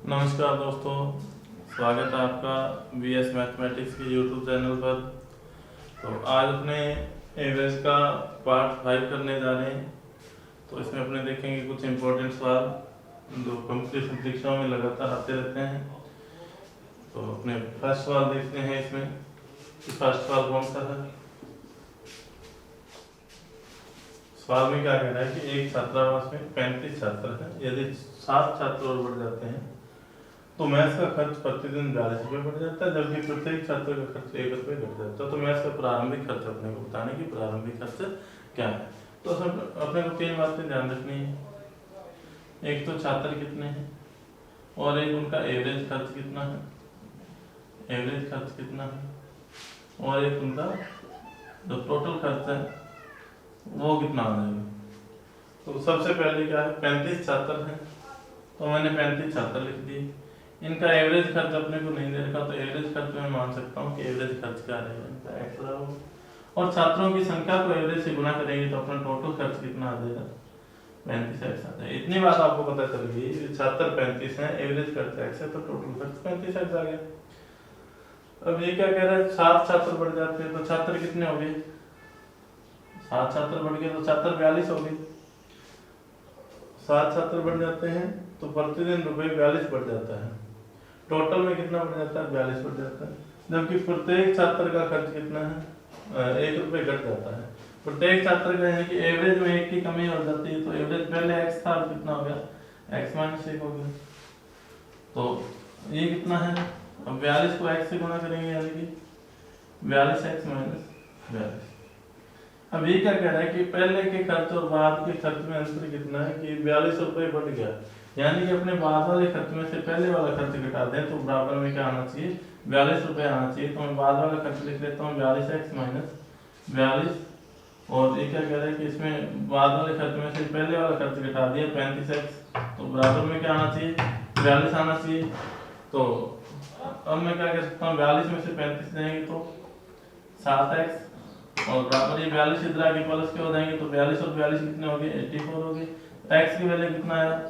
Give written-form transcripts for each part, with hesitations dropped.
नमस्कार दोस्तों, स्वागत है आपका बीएस मैथमेटिक्स के यूट्यूब चैनल पर। तो आज अपने एवरेज का पार्ट 5 करने जा रहे हैं। तो इसमें अपने देखेंगे कुछ इम्पोर्टेंट सवाल जो कंपटीशन परीक्षाओं में लगातार आते रहते हैं। तो अपने फर्स्ट सवाल देखते हैं इसमें कि फर्स्ट सवाल कौन सा है। सवाल में क्या कह रहा है कि एक छात्रावास में 35 छात्र हैं। यदि 7 छात्र और बढ़ जाते हैं तो मैथ्स का खर्च प्रतिदिन 42 रुपये बढ़ जाता है, जबकि प्रत्येक छात्र का खर्च 1 रुपये घट जाता है। तो मैथ्स का प्रारंभिक खर्च अपने को बताने की प्रारंभिक खर्च क्या है। तो सब अपने को 3 बातें ध्यान रखनी है। एक तो छात्र कितने हैं और एक उनका एवरेज खर्च कितना है, एवरेज खर्च कितना है, और एक उनका जो टोटल खर्च है वो कितना आ जाएगा। तो सबसे पहले क्या है, 35 छात्र हैं तो मैंने 35 छात्र लिख दिए। इनका एवरेज खर्च अपने को नहीं दे रखा, तो एवरेज खर्च मैं मान सकता हूँ कि एवरेज खर्च क्या रहेगा, इनका एक्स होगा। और छात्रों की संख्या को एवरेज से गुना करेंगे तो अपना टोटल खर्च कितना आ जाएगा, 35 एक्स आता है। इतनी बात आपको पता चल गई, छात्र 35 हैं, एवरेज खर्च एक्स है, तो टोटल खर्च 35 एक्स आ गया। अब ये क्या कह रहा है, 7 छात्र बढ़ जाते हैं तो छात्र कितने हो गए, 7 छात्र बढ़ गए तो छात्र 42 हो गए। 7 छात्र बढ़ जाते हैं तो प्रतिदिन रुपये 42 बढ़ जाता है। टोटल में कितना बढ़ जाता है, 42 बढ़ जाता है। जबकि प्रत्येक छात्र का खर्च कितना है, 1 रुपये घट जाता है। प्रत्येक छात्र का यानी कि एवरेज में 1 की कमी हो जाती है। तो एवरेज पहले x था, अब कितना हो गया, x माइनस 1 हो गया। तो ये कितना है, अब 42 को x से गुणा करेंगे यानी कि 42x माइनस 42। अब ये क्या कह रहा है कि पहले के खर्च और बाद के खर्च में अंतर कितना है कि 42 रुपये बढ़ गया। यानी कि अपने बाद वाले खर्च में से पहले वाला खर्च घटा दें तो बराबर में क्या आना चाहिए, 42 रुपये आना चाहिए। तो मैं बाद वाला खर्च लिख लेता हूँ 42x माइनस 42। और ये क्या कह रहा है कि इसमें बाद वाले खर्च में से पहले वाला खर्च घटा दिया 35x, तो बराबर में क्या आना चाहिए, 42 आना चाहिए। तो अब मैं क्या कर सकता हूँ, 42 में से 35 जाएंगे तो 7x, और बराबर ये 42 इधर आगे प्लस के हो जाएंगे तो 42 और 42 कितने हो गए, 84 हो गए। x की वैल्यू कितना आया,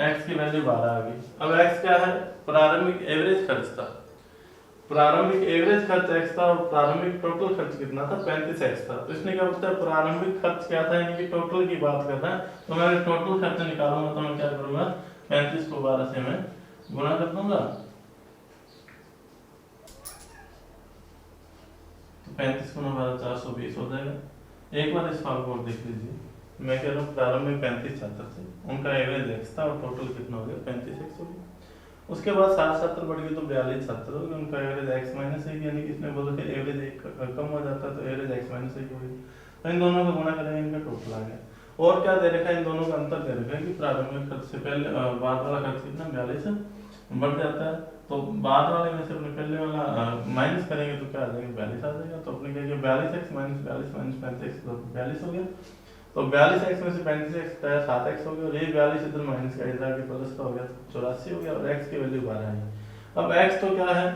x की वैल्यू 12 आ गई। अब x क्या है, प्रारंभिक एवरेज खर्च था। प्रारंभिक एवरेज खर्च x था और प्रारंभिक टोटल खर्च कितना था, 35x था। तो इसने क्या बोलता है, प्रारंभिक खर्च क्या था, यानी कि टोटल की बात कर रहा है। तो मैं टोटल खर्च निकालूंगा तो मैं क्या करूंगा, 35 को 12 से मैं गुणा कर दूंगा। 35 गुना 12 420 हो जाएगा। एक बार इस फॉर्म को देख लीजिए। मैं कह रहा हूँ प्रारंभ में 35 छात्र थे, उनका एवरेज एक्स था और टोटल कितना हो गया, 35 एक्स हो गया। उसके बाद 7 छात्र बढ़ गए तो 42 छात्र हो गए, उनका एवरेज एक्स माइनस 1, यानी कि इसमें बोला कि एवरेज 1 कम हो जाता है तो एवरेज एक्स माइनस 1 हो गई। तो इन दोनों को गुणा करेंगे, इनका टोटल आ गया। और क्या दे रखा है, इन दोनों का अंतर दे रखा है कि प्रारंभिक खर्च से पहले बाद वाला खर्च कितना, 42 बढ़ जाता है। तो बाद वाले में से अपने पहले वाला माइनस करेंगे तो क्या आ जाएगा, 42 आ जाएगा। तो अपने क्या किया, 42x माइनस 42 माइनस 35x तो 42 हो गया। तो 42x में से 35x का 7x हो गया, और ये 42 इधर माइनस का इधर आके प्लस का हो गया, 84 हो गया, और x की वैल्यू 12 है। अब x तो क्या है,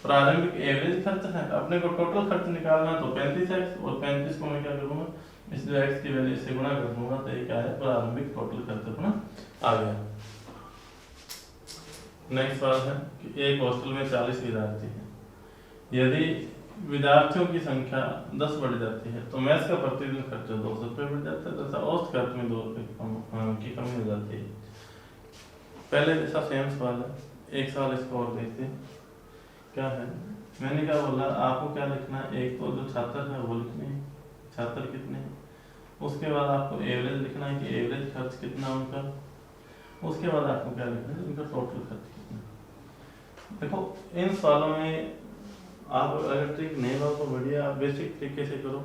प्रारंभिक एवरेज खर्च है। अपने को टोटल खर्च निकालना तो 35x, और 35 को मैं क्या करूँगा, इसलिए x की वैल्यू से गुणा कर दूंगा तो ये क्या है, प्रारंभिक टोटल खर्च अपना आ गया। नेक्स्ट सवाल है कि एक हॉस्टल में 40 विद्यार्थी हैं। यदि विद्यार्थियों की संख्या 10 बढ़ जाती है तो मैथ्स का प्रतिदिन खर्च 200 रुपये बढ़ जाता है, तथा औसत खर्च में 2 रुपये की कमी हो जाती है। पहले जैसा सेम सवाल है, एक सवाल इसको और देखते हैं क्या है। मैंने क्या बोला, आपको क्या लिखना है, एक तो जो छात्र है वो लिखने हैं, छात्र कितने हैं। उसके बाद आपको एवरेज लिखना है कि एवरेज खर्च कितना उनका। उसके बाद आपको क्या लिखना है, उनका टोटल खर्च कितना। देखो इन सवालों में आप अगर ट्रिक नहीं लो तो बढ़िया, आप बेसिक तरीके से करो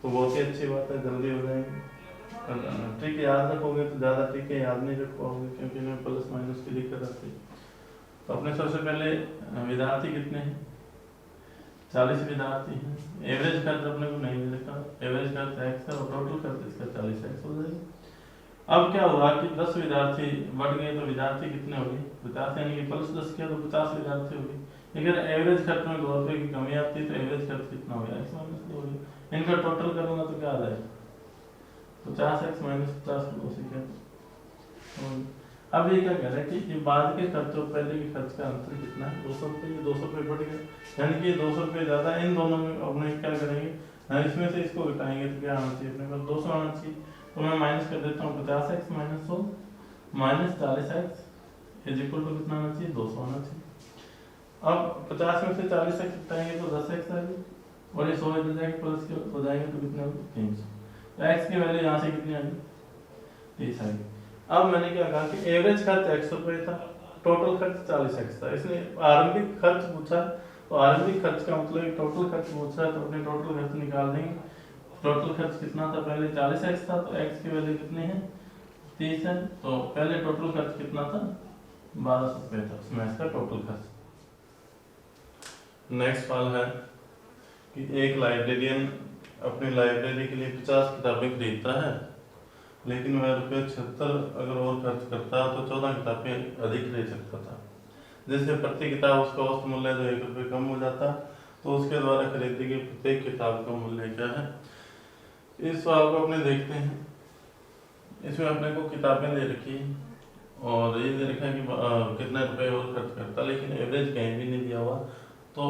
तो बहुत ही अच्छी बात है, जल्दी हो जाएंगे। ट्रिक याद रखोगे तो ज़्यादा ट्रिकें याद नहीं रख पाओगे, क्योंकि इनमें प्लस माइनस की दिक्कत आती है। तो अपने सबसे पहले विद्यार्थी कितने हैं, 40 विद्यार्थी हैं। एवरेज खर्च अपने को नहीं मिल रखा, एवरेज खर्च x है और टोटल खर्च इसका 40x हो जाएगा। अब क्या हुआ कि 10 विद्यार्थी बढ़ गए तो विद्यार्थी कितने हो गए, 50, यानी कि प्लस 10 किया तो 50 विद्यार्थी हो गए। अगर एवरेज खर्च में 2 रुपये की कमी आती है तो एवरेज खर्च कितना हो गया, x माइनस 2 हो गया। इनका टोटल करूंगा तो क्या आ जाएगा, 50x माइनस 50 को 2 से क्या। अब ये क्या कह रहा है कि ये बाद के खर्च और पहले के खर्च का अंतर कितना है, 200 रुपये, ये 200 रुपये बढ़ गया, यानी कि 200 रुपये ज़्यादा है। इन दोनों में अपने क्या करेंगे, इसमें से इसको घटाएंगे तो क्या आना चाहिए अपने पास, 200 आना चाहिए। तो मैं माइनस कर देता हूँ, 50x minus 100 minus 40x is equal to कितना आना चाहिए, 200 आना चाहिए। अब 50 में से 40x घटाएंगे तो 10x आएगी, और ये 100 इधर जाके प्लस हो जाएंगे तो कितना होगा, 300। तो x की वैल्यू यहाँ से कितनी आएगी, 30 आएगी। अब मैंने क्या कहा कि एवरेज खर्च 100 रुपये था, टोटल खर्च 40x था। इसने आरंभिक खर्च पूछा, तो आरंभिक खर्च का मतलब टोटल खर्च पूछा है, तो अपने टोटल खर्च निकाल देंगे। टोटल खर्च कितना था, पहले 40x था, तो x की वैल्यू कितनी है, 30 है। तो पहले टोटल खर्च कितना था, 1200 रुपये था, उसमें इसका टोटल खर्च। नेक्स्ट सवाल है कि एक लाइब्रेरियन अपनी लाइब्रेरी के लिए 50 किताबें खरीदता है, लेकिन वह ₹76 अगर और खर्च करता तो 14 किताबें अधिक ले सकता था। जैसे प्रति किताब उसका औसत मूल्य जो ₹1 कम हो जाता, तो उसके द्वारा खरीदी गई प्रत्येक किताब का मूल्य क्या है। इस सवाल को अपने देखते हैं। इसमें अपने को किताबें दे रखी है और ये दे रखा है कि कितने रुपए और खर्च करता, लेकिन एवरेज कहीं भी नहीं दिया हुआ। तो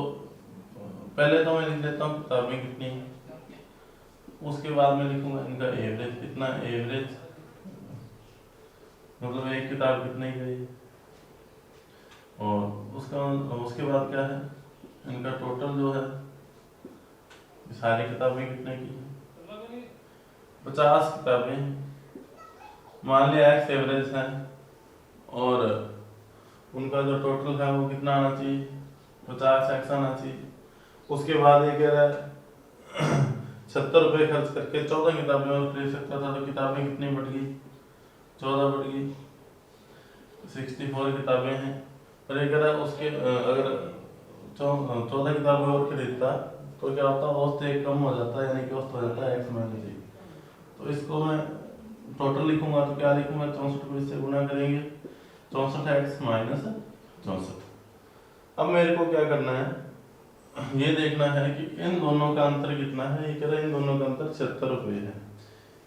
पहले तो मैं लिख देता हूँ किताबें कितनी हैं, उसके बाद मैं लिखूंगा इनका एवरेज कितना, एवरेज मतलब एक किताब कितने की गई, और उसके बाद क्या है, इनका टोटल जो है सारी किताबें कितने की है, 50 किताबें। मान लिया एक्स एवरेज है और उनका जो टोटल है वो कितना आना चाहिए, 50x आना चाहिए। उसके बाद ये कह रहा है 76 रुपये खर्च करके 14 किताबें और खरीद सकता था, तो किताबें कितनी बढ़ गई, 14 बढ़ गई, 64 किताबें हैं। और ये कह रहा है उसके अगर 14 किताबें और खरीदता तो क्या होता है, औसत एक कम हो जाता है, यानी कि औसत हो जाता है x माइनस 1। तो इसको मैं टोटल लिखूंगा तो क्या लिखूंगा, 64 रुपये से गुणा करेंगे, 64x माइनस 64। अब मेरे को क्या करना है, ये देखना है कि इन दोनों का अंतर कितना है। ये कह रहा है इन दोनों का अंतर 76 रुपये है,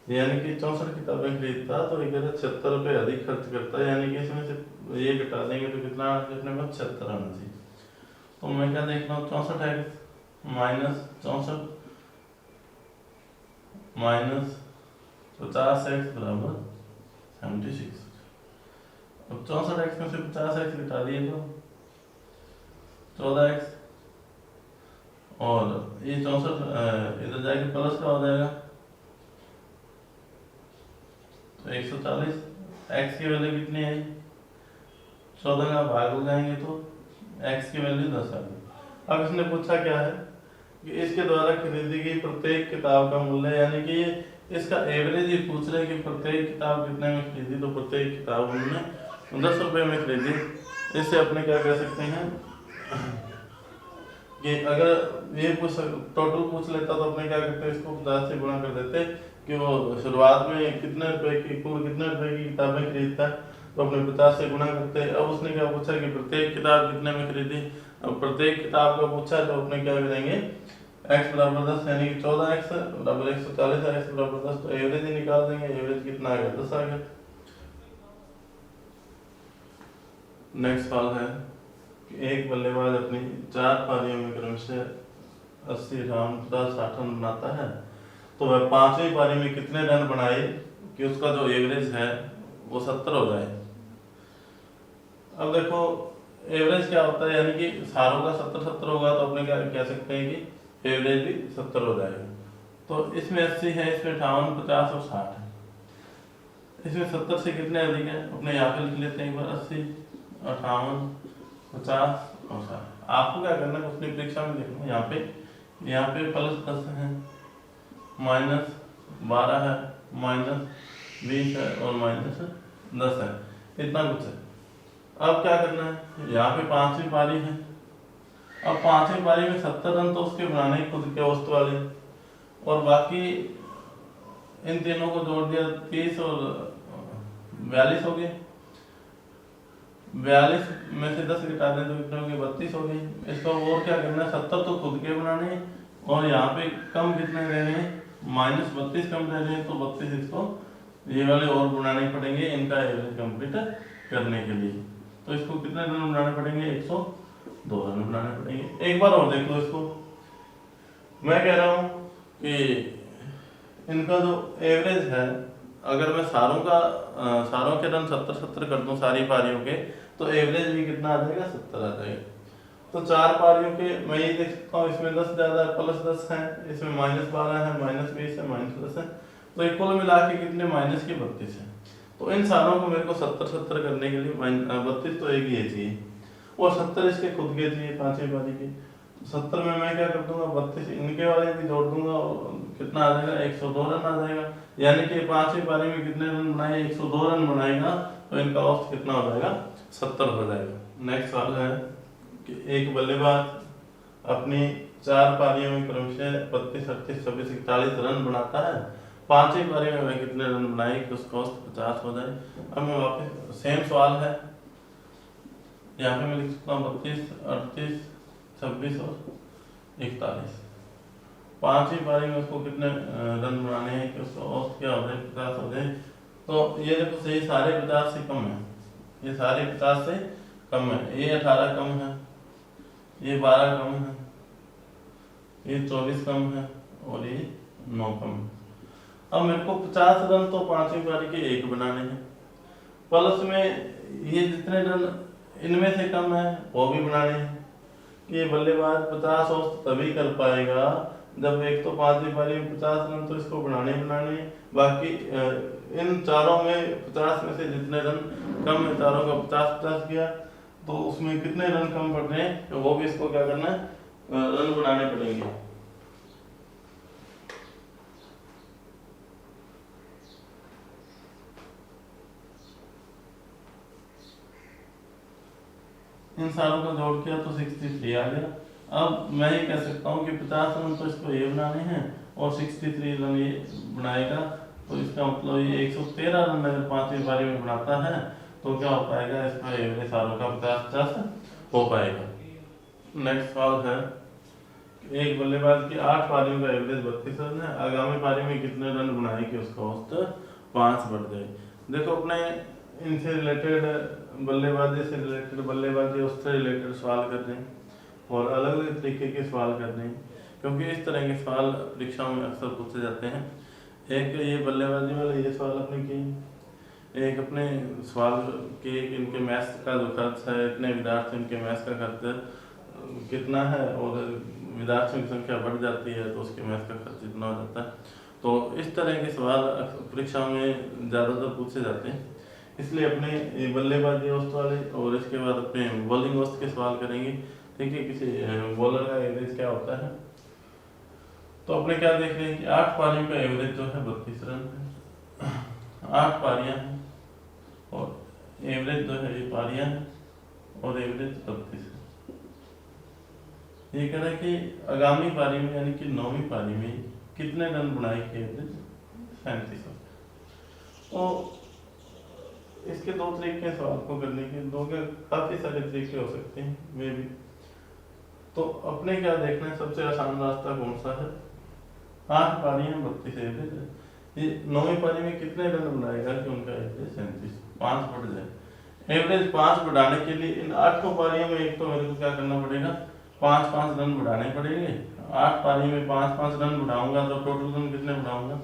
यानी कि 64 किताबें खरीदता तो ये कह रहा है 76 रुपये अधिक खर्च करता है, यानी कि इसमें से ये घटा देंगे तो कितना अपने पास 76 आना चाहिए। तो मैं क्या देख रहा हूँ, 64x माइनस 64 माइनस 50x बराबर 76। अब 64x में से 50x घटा दिए तो 14x, और ये 64 इधर जाके प्लस का हो जाएगा तो 140। x की वैल्यू कितनी आई, 14 का भाग हो जाएंगे तो x की वैल्यू 10 आ गई। अब इसने पूछा क्या है कि इसके द्वारा खरीदी गई प्रत्येक किताब का मूल्य, यानी कि इसका एवरेज ही पूछ रहे कि प्रत्येक किताब कितने में खरीदी, तो प्रत्येक किताब हमने 10 रुपये में खरीदी। इससे अपने क्या कह सकते हैं कि अगर ये टोटल पूछ लेता तो अपने क्या करते, इसको 50 से गुणा कर देते कि वो शुरुआत में कितने रुपए की किताबें खरीदता है, तो अपने 50 से गुणा करते। अब उसने क्या पूछा कि प्रत्येक किताब कितने में खरीदी, अब प्रत्येक किताब का पूछा तो अपने क्या करेंगे, x बराबर 10 यानी कि 14x बराबर 140 है, x बराबर 10, तो एवरेज ही निकाल देंगे। एवरेज कितना आ गया, 10 आ गया। नेक्स्ट सवाल है कि एक बल्लेबाज अपनी 4 पारियों में क्रमशः 80 रन 50 60 रन बनाता है, तो वह 5वीं पारी में कितने रन बनाए कि उसका जो एवरेज है वो 70 हो जाए। अब देखो एवरेज क्या होता है, यानी कि सारों का 70 होगा तो अपने क्या कह सकते हैं कि एवरेज भी 70 हो जाएगा। तो इसमें 80 है, इसमें 58 50 और 60 है, इसमें 70 से कितने अधिक है, अपने यहाँ पे लिख लेते हैं एक बार, 80 58 50 और 60। आपको क्या करना है, उसने परीक्षा में देखना, यहाँ पे प्लस 10 है, माइनस 12 है, माइनस 20 है और माइनस 10 है, इतना कुछ है। अब क्या करना है, यहाँ पे 5वीं पारी है, अब 5वीं पारी में 70 रन तो उसके बनाने ही खुद के औसत वाले, और बाकी इन तीनों को जोड़ दिया 30 और 42 हो गए। 42 में से 10 घटा दें तो कितने हो गए, 32 हो गए। इसको और क्या करना है, 70 तो खुद के बनाने और यहाँ पे कम कितने रह रहे हैं, -32 कम रह रहे हैं, तो 32 इसको ये वाले और बनाने पड़ेंगे, इनका एवरेज कंप्लीट करने के लिए। तो इसको कितने रन बनाने पड़ेंगे? 102 रन बनाने पड़ेंगे। एक बार और देख लो इसको, मैं कह रहा हूँ कि इनका जो एवरेज है, अगर मैं सारों के रन 70-70 कर दूं सारी पारियों के, तो एवरेज भी कितना आ जाएगा? 70 आ जाएगा। तो 4 पारियों के मैं ये देख सकता हूँ, इसमें 10 ज्यादा है, +10 है, इसमें -12 है, -20 है, -10 है, तो ये कुल मिला के कितने? -32 है। तो इन सारों को मेरे को 70-70 करने के लिए 32 तो एक ही चाहिए और 70 इसके खुद के चाहिए पांचवी पारी के। 70 में मैं क्या कर दूंगा? 32 इनके वाले भी जोड़ दूंगा और कितना आ जाएगा? 102 रन आ जाएगा। यानी कि पांचवी पारी में कितने रन बनाए? 102 रन बनाएगा, तो इनका औसत कितना हो जाएगा? 70 हो जाएगा। नेक्स्ट सवाल है कि एक बल्लेबाज अपनी 4 पारियों में क्रमशः 32, 38, 26, 41 रन बनाता है, पांचवी पारी में वह कितने रन बनाए कि उसका औसत 50 हो जाए। अब मैं वापस सेम सवाल है, यहाँ पे मैं लिख सकता हूँ 32, 38, 26 और 41। पांचवी पारी में उसको कितने रन बनाने हैं कि उसका औसत क्या हो जाए? 50 हो जाए। तो ये देखो सही, सारे 50 से कम है, ये सारे 50 से कम है, ये 18 कम है, ये 12 कम है, ये 24 कम है और ये 9 कम है। अब मेरे को 50 रन तो पांचवी पारी के एक बनाने हैं, प्लस में ये जितने रन इनमें से कम है वो भी बनाने हैं। ये बल्लेबाज 50 औसत तभी कर पाएगा जब एक तो पांचवी पारी में 50 रन तो इसको बनाने हैं, बाकी इन चारों में 50 में से जितने रन कम है, चारों का 50-50 किया, तो उसमें कितने रन कम पड़ रहे हैं तो वो भी इसको क्या करना है? रन बनाने पड़ेंगे। इन सारों का जोड़ किया तो 63 आ गया। अब मैं ये कह सकता हूँ कि 50 रन तो इसको ये बनाने हैं और 63 रन ये बनाएगा, तो इसका मतलब ये 113 रन अगर पांचवी पारी में बनाता है तो क्या हो पाएगा? इसका एवरेज सारों का 50-50 हो पाएगा। नेक्स्ट सवाल है, एक बल्लेबाज की 8 पारियों का एवरेज 32 रन है, आगामी पारी में कितने रन बनाए कि उसका औसत 5 बढ़ जाए। देखो अपने इनसे रिलेटेड बल्लेबाजी से रिलेटेड, बल्लेबाजी उससे रिलेटेड सवाल कर रहे हैं और अलग अलग तरीके के सवाल कर रहे हैं, क्योंकि इस तरह के सवाल परीक्षाओं में अक्सर पूछे जाते हैं। एक ये बल्लेबाजी वाले ये सवाल अपने किए, एक अपने सवाल के इनके मैथ्स का जो खर्च है, इतने विद्यार्थी इनके मैथ्स का खर्च कितना है और विद्यार्थियों की संख्या बढ़ जाती है तो उसके मैथ्स का खर्च इतना हो जाता है। तो इस तरह के सवाल परीक्षा में ज़्यादातर पूछे जाते हैं, इसलिए अपने बल्लेबाजी औसत वाले और इसके बाद अपने बॉलिंग औसत के सवाल करेंगे। ठीक है, किसी बॉलर का एवरेज क्या होता है। तो अपने क्या देख रहे हैं कि 8 पारियों का एवरेज जो है 32 रन है, 8 पारियां हैं और एवरेज जो है ये पारियां हैं और एवरेज 32 है। ये कह रहा है कि आगामी पारी में यानी कि 9वीं पारी में कितने रन बनाए के एवरेज 37। तो इसके दो तरीके सवाल को करने के, दो के काफी सारे तरीके हो सकते हैं वे भी। तो अपने क्या देखना है, सबसे आसान रास्ता कौन सा है? 8 पारियां 32 एवरेज है, ये 9वीं पारी में कितने रन बनाएगा कि उनका एवरेज 37, 5 बढ़ जाए। एवरेज 5 बढ़ाने के लिए इन 8 पारियों में एक तो मेरे को क्या करना पड़ेगा? 5-5 रन बढ़ाने पड़ेंगे। 8 पारी में 5-5 रन बढ़ाऊंगा तो टोटल रन कितने बढ़ाऊंगा?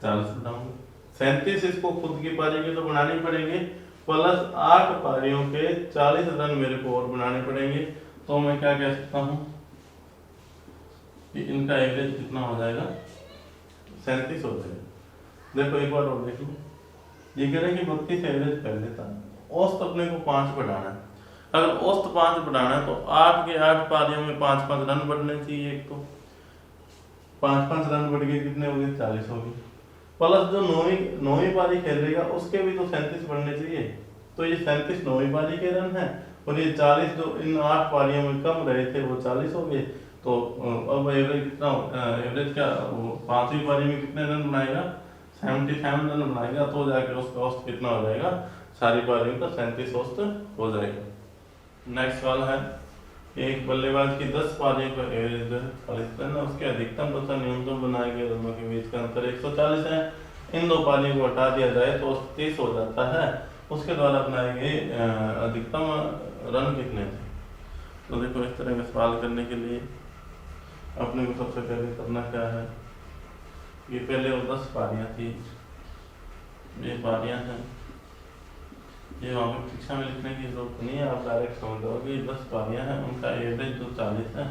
40 बढ़ाऊंगा। 37 इसको खुद की पारी के तो बनाने पड़ेंगे, प्लस 8 पारियों के 40 रन मेरे को और बनाने पड़ेंगे। तो मैं क्या कह सकता हूँ कि इनका एवरेज कितना हो जाएगा? 37 हो जाएगा। देखो एक बार और देख लो, ये कह रहे हैं कि 32 एवरेज कर लेता, औसत अपने को 5 बढ़ाना है। अगर औसत 5 बढ़ाना है तो 8 के 8 पारियों में 5-5 रन बढ़ने चाहिए। एक तो 5-5 रन बढ़ गए, कितने हो गए? 40 हो गए। प्लस जो 9वीं पारी खेलेगा उसके भी तो 37 बढ़ने चाहिए। तो ये 37 9वीं पारी के रन है और ये 40 जो इन 8 पारियों में कम रहे थे वो 40 हो गए। तो अब एवरेज कितना? एवरेज क्या वो 5वीं पारी में कितने रन बनाएगा? 77 रन बनाएगा, तो जाके उसका औसत कितना हो जाएगा? सारी पारियों का 37 औसत हो जाएगा। नेक्स्ट सवाल है, एक बल्लेबाज की 10 पारियों का एवरेज जो है 40 रन है, उसके अधिकतम तथा न्यूनतम बनाए गए रनों के बीच का अंतर 140 है। इन दो पारियों को हटा दिया जाए तो 30 हो जाता है उसके द्वारा बनाए गए अधिकतम रन कितने थे। तो देखो इस तरह का सवाल करने के लिए अपने को सबसे पहले करना क्या है कि पहले वो 10 पारियां थी, ये पारियां हैं, ये वहाँ पे शिक्षा में लिखने की जरूरत नहीं है, आप डायरेक्ट समझ जाओगे। 10 पारियां हैं, उनका एवरेज जो 40 है,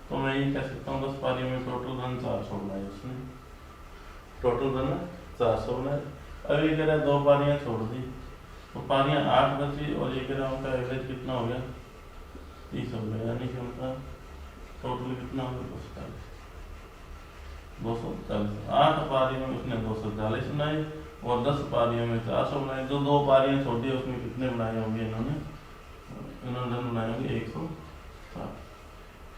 तो मैं ये कह सकता हूँ 10 पारियों में टोटल रन 400 बनाए उसने, टोटल रन 400 बनाए। अब ये कह रहा है 2 पारियां छोड़ दी, तो पारियां 8 बची, और ये कह रहा है उनका एवरेज कितना हो गया 30 हो गया, यानी कि उनका टोटल कितना हो गया 240। 8 पारियों में उसने 240 बनाए और 10 पारियों में 400 बनाए। जो 2 पारियां छोड़ी उसमें कितने बनाए होंगे इन्होंने रन बनाए होंगे 160।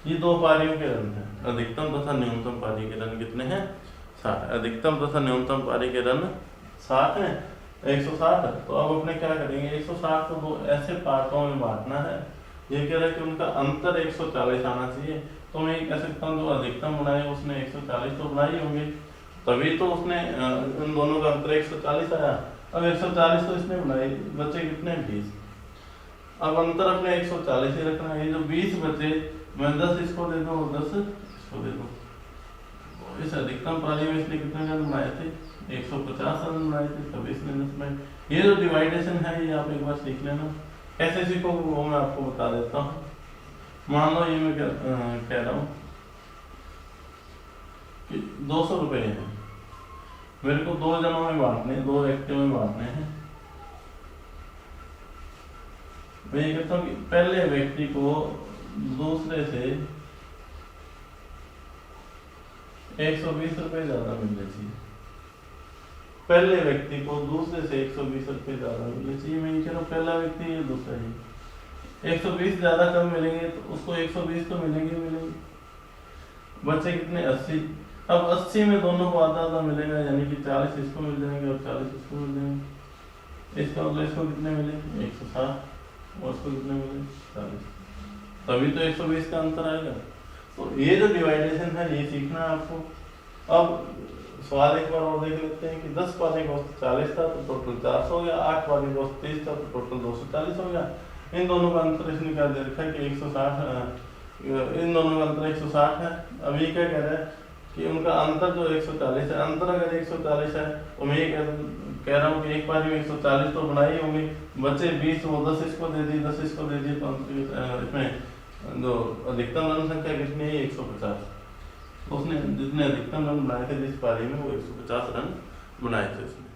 ये 2 पारियों के रन हैं। अधिकतम तथा न्यूनतम पारी के रन कितने हैं 60। अधिकतम तथा न्यूनतम पारी के रन 60 है, 160। तो अब अपने क्या करेंगे, 160 को 2 ऐसे पार्टों में बांटना है। ये कह रहा है कि उनका अंतर 140 आना चाहिए, तो मैं ये कह सकता हूँ जो अधिकतम बनाए उसने 140 तो बनाए होंगे, तभी तो उसने इन दोनों का अंतर 140 आया। अब 140 तो इसने बनाए, बचे कितने 20। अब अंतर अपने 140 ही रखना है। ये जो 20 बचे, मैं 10 इसको दे दूँ और 10 इसको दे दूँ। इस अधिकतम पारी में इसने कितने रन बनाए थे 150 रन बनाए थे, तभी इसने 10 बनाए। ये जो डिवाइडेशन है ये आप एक बार सीख लेना, कैसे सीखोगे वो मैं आपको बता देता हूँ। मान लो ये मैं कह रहा हूँ कि 200 रुपये हैं, मेरे को 2 जनों में बांटने, 2 व्यक्तियों में बांटने हैं। मैं ये कहता हूँ कि पहले व्यक्ति को दूसरे से 120 रुपये ज्यादा मिलने चाहिए, पहले व्यक्ति को दूसरे से 120 रुपये ज्यादा मिलने चाहिए। मैं ये कह रहा हूँ पहला व्यक्ति ये दूसरा ही, 120 ज्यादा कम मिलेंगे तो उसको 120 तो मिलेंगे। बचे कितने 80। अब 80 में दोनों को आधा आधा मिलेगा, यानी कि 40 इसको मिल जाएंगे और 40 इसको मिल जाएंगे। इसका मतलब इसको कितने मिले 160 और इसको कितने मिले 40, तभी तो 120 का अंतर आएगा। तो ये जो डिवाइडेशन है ये सीखना है आपको। अब सवाल एक बार और देख लेते हैं कि 10 पारी का औसत 40 था तो टोटल 400 हो गया, 8 पारी का औसत 30 था तो टोटल 240 हो गया। इन दोनों का अंतर इसने क्या दे रखा है कि 160, इन दोनों का अंतर 160 है। अब ये क्या कह रहा है कि उनका अंतर जो 140 है, अंतर अगर 140 है तो मैं ये कह रहा हूँ कि एक पारी में 140 तो बनाई होंगी, बचे 20, वो 10 इसको दे दी, 10 इसको दे दी, तो इसमें जो अधिकतम रन संख्या कितनी है 150। उसने जितने अधिकतम रन बनाए थे जिस पारी में वो 150 रन बनाए थे उसने।